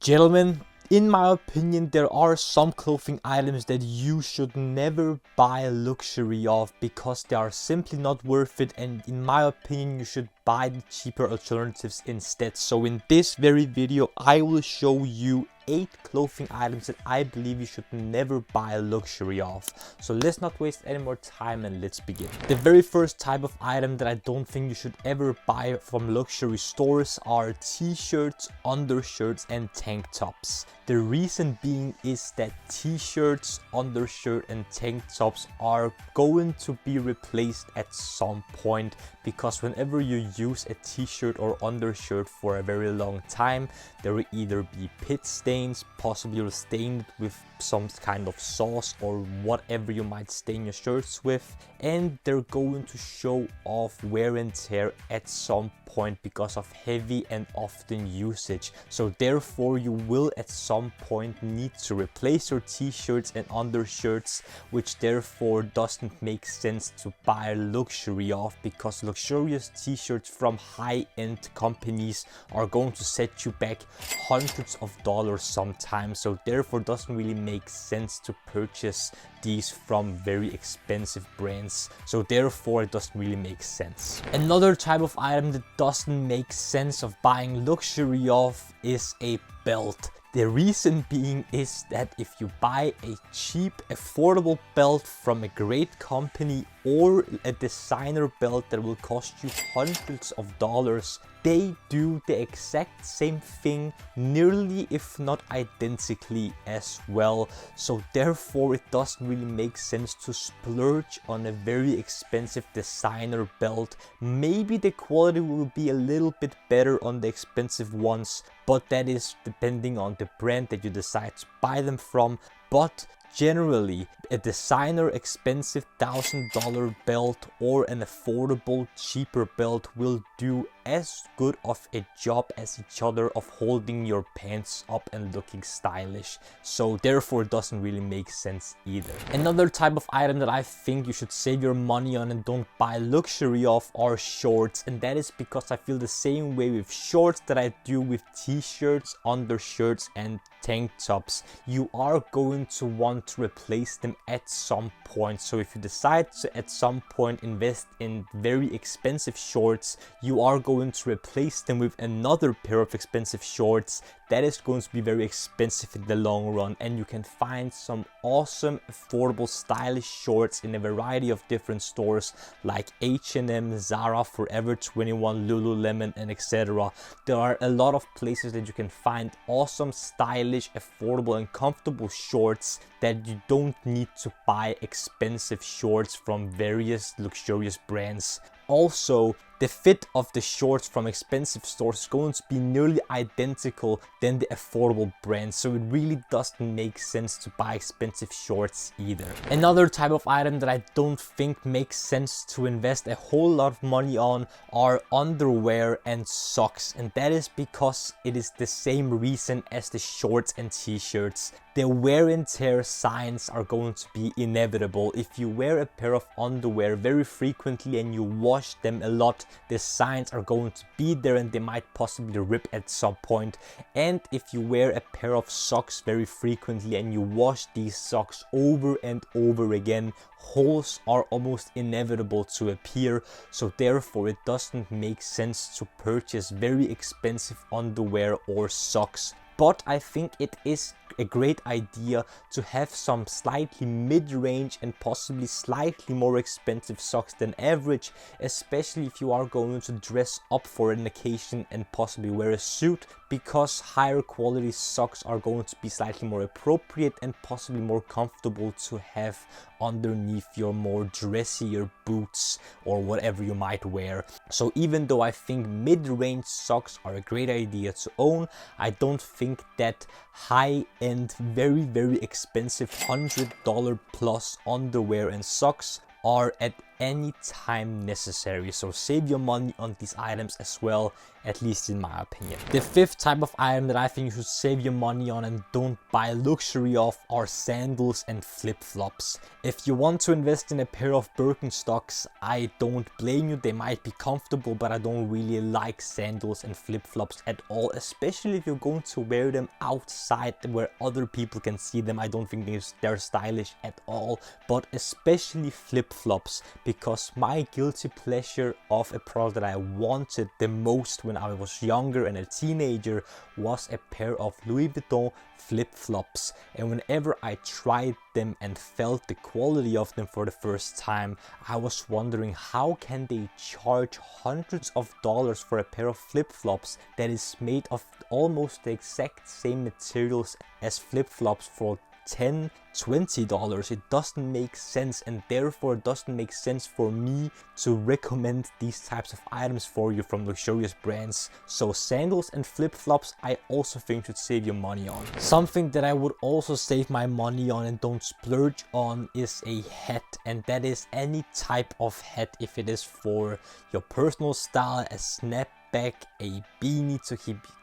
Gentlemen, in my opinion, there are some clothing items that you should never buy luxury of because they are simply not worth it, and in my opinion you should buy the cheaper alternatives instead. So in this very video I will show you 8 clothing items that I believe you should never buy luxury of. So let's not waste any more time and let's begin. The very first type of item that I don't think you should ever buy from luxury stores are t-shirts, undershirts and tank tops. The reason being is that t-shirts, undershirt and tank tops are going to be replaced at some point, because whenever you use a t-shirt or undershirt for a very long time, there will either be pit stains, possibly you'll stain it with some kind of sauce or whatever you might stain your shirts with, and they're going to show off wear and tear at some point because of heavy and often usage. So therefore you will at some point need to replace your t-shirts and undershirts, which therefore doesn't make sense to buy luxury of, because luxurious t-shirts from high-end companies are going to set you back hundreds of dollars sometimes. So therefore doesn't really make sense to purchase these from very expensive brands. So therefore it doesn't really make sense. Another type of item that doesn't make sense of buying luxury of is a belt. The reason being is that if you buy a cheap, affordable belt from a great company or a designer belt that will cost you hundreds of dollars, they do the exact same thing, nearly if not identically as well. So therefore it doesn't really make sense to splurge on a very expensive designer belt. Maybe the quality will be a little bit better on the expensive ones, but that is depending on the brand that you decide to buy them from. But generally, a designer expensive $1,000 belt or an affordable cheaper belt will do as good of a job as each other of holding your pants up and looking stylish. So therefore it doesn't really make sense either. Another type of item that I think you should save your money on and don't buy luxury of are shorts, and that is because I feel the same way with shorts that I do with t-shirts, undershirts and tank tops. You are going to want to replace them at some point. So if you decide to at some point invest in very expensive shorts, you are going to replace them with another pair of expensive shorts. That is going to be very expensive in the long run, and you can find some awesome, affordable, stylish shorts in a variety of different stores like H&M, Zara, Forever 21, Lululemon and etc. There are a lot of places that you can find awesome, stylish, affordable and comfortable shorts that you don't need to buy expensive shorts from various luxurious brands. Also, the fit of the shorts from expensive stores is going to be nearly identical than the affordable brands, so it really doesn't make sense to buy expensive shorts either. Another type of item that I don't think makes sense to invest a whole lot of money on are underwear and socks, and that is because it is the same reason as the shorts and t-shirts. The wear and tear signs are going to be inevitable. If you wear a pair of underwear very frequently and you wash them a lot, the signs are going to be there and they might possibly rip at some point. And if you wear a pair of socks very frequently and you wash these socks over and over again, holes are almost inevitable to appear. So therefore it doesn't make sense to purchase very expensive underwear or socks. But I think it is a great idea to have some slightly mid-range and possibly slightly more expensive socks than average, especially if you are going to dress up for an occasion and possibly wear a suit, because higher quality socks are going to be slightly more appropriate and possibly more comfortable to have underneath your more dressier boots or whatever you might wear. So even though I think mid-range socks are a great idea to own, I don't think that high-end, very expensive $100 plus underwear and socks are at anytime necessary. So save your money on these items as well, at least in my opinion. The fifth type of item that I think you should save your money on and don't buy luxury of are sandals and flip-flops. If you want to invest in a pair of Birkenstocks, I don't blame you. They might be comfortable, but I don't really like sandals and flip-flops at all, especially if you're going to wear them outside where other people can see them. I don't think they're stylish at all, but especially flip-flops, because my guilty pleasure of a product that I wanted the most when I was younger and a teenager was a pair of Louis Vuitton flip-flops. And whenever I tried them and felt the quality of them for the first time, I was wondering, how can they charge hundreds of dollars for a pair of flip-flops that is made of almost the exact same materials as flip-flops for $10-20? It doesn't make sense, and therefore it doesn't make sense for me to recommend these types of items for you from luxurious brands. So sandals and flip-flops I also think should save your money on. Something that I would also save my money on and don't splurge on is a hat, and that is any type of hat. If it is for your personal style, a snapback, a beanie to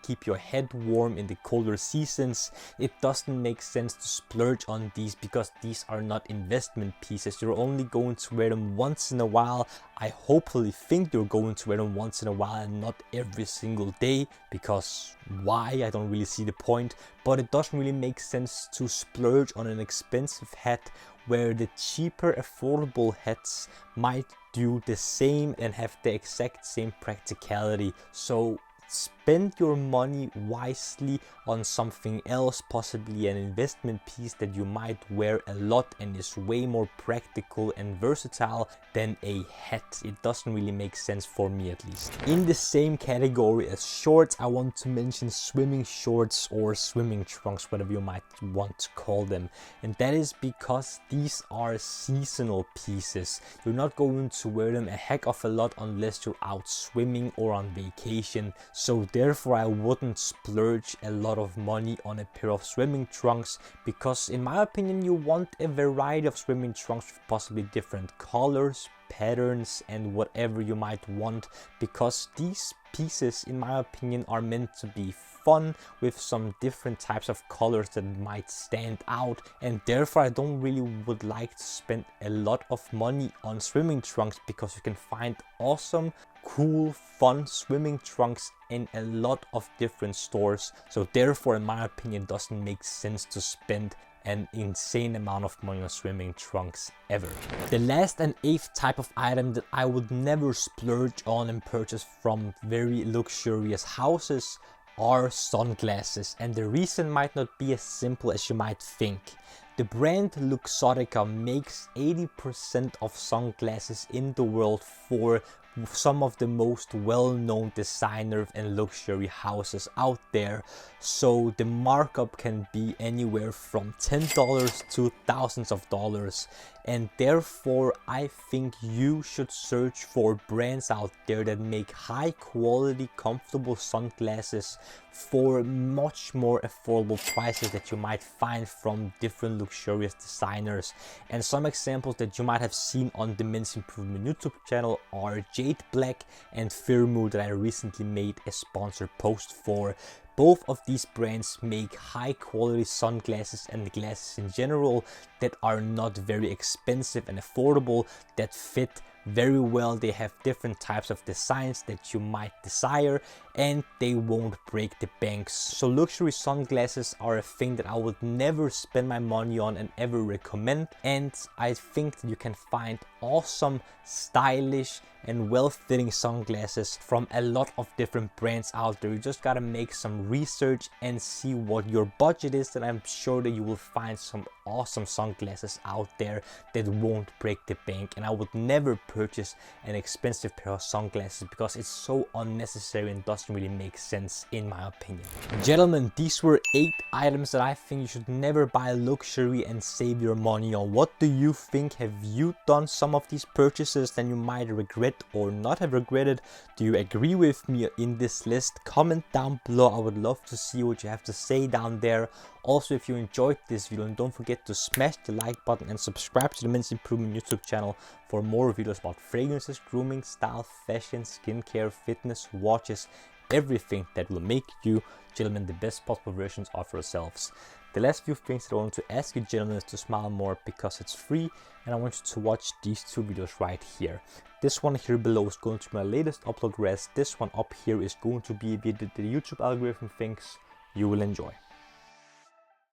keep your head warm in the colder seasons, it doesn't make sense to splurge on these, because these are not investment pieces. You're only going to wear them once in a while. I hopefully think you're going to wear them once in a while and not every single day, because why? I don't really see the point. But it doesn't really make sense to splurge on an expensive hat where the cheaper affordable hats might do the same and have the exact same practicality. So spend your money wisely on something else, possibly an investment piece that you might wear a lot and is way more practical and versatile than a hat. It doesn't really make sense for me, at least. In the same category as shorts, I want to mention swimming shorts or swimming trunks, whatever you might want to call them. And that is because these are seasonal pieces. You're not going to wear them a heck of a lot unless you're out swimming or on vacation. So therefore I wouldn't splurge a lot of money on a pair of swimming trunks, because in my opinion you want a variety of swimming trunks with possibly different colors, patterns and whatever you might want, because these pieces in my opinion are meant to be fun with some different types of colors that might stand out, and therefore I don't really would like to spend a lot of money on swimming trunks, because you can find awesome, cool, fun swimming trunks in a lot of different stores. So therefore in my opinion it doesn't make sense to spend an insane amount of money on swimming trunks ever. The last and eighth type of item that I would never splurge on and purchase from very luxurious houses are sunglasses, and the reason might not be as simple as you might think. The brand Luxottica makes 80% of sunglasses in the world for some of the most well-known designer and luxury houses out there. So the markup can be anywhere from $10 to thousands of dollars, and therefore I think you should search for brands out there that make high quality, comfortable sunglasses for much more affordable prices that you might find from different luxurious designers. And some examples that you might have seen on the Men's Improvement YouTube channel are Jade Black and Firmoo, that I recently made a sponsored post for. Both of these brands make high quality sunglasses and glasses in general that are not very expensive and affordable, that fit very well. They have different types of designs that you might desire, and they won't break the bank. So luxury sunglasses are a thing that I would never spend my money on and ever recommend. And I think that you can find awesome, stylish and well-fitting sunglasses from a lot of different brands out there. You just gotta make some research and see what your budget is, and I'm sure that you will find some awesome sunglasses out there that won't break the bank. And I would never purchase an expensive pair of sunglasses because it's so unnecessary and doesn't really make sense in my opinion. Gentlemen, these were 8 items that I think you should never buy luxury and save your money on. What do you think? Have you done some of these purchases that you might regret or not have regretted? Do you agree with me in this list? Comment down below. I would love to see what you have to say down there. Also, if you enjoyed this video, don't forget forget to smash the like button and subscribe to the Men's Improvement YouTube channel for more videos about fragrances, grooming, style, fashion, skincare, fitness, watches, everything that will make you gentlemen the best possible versions of yourselves. The last few things that I want to ask you gentlemen is to smile more because it's free, and I want you to watch these two videos right here. This one here below is going to be my latest upload rest. This one up here is going to be the YouTube algorithm thinks you will enjoy.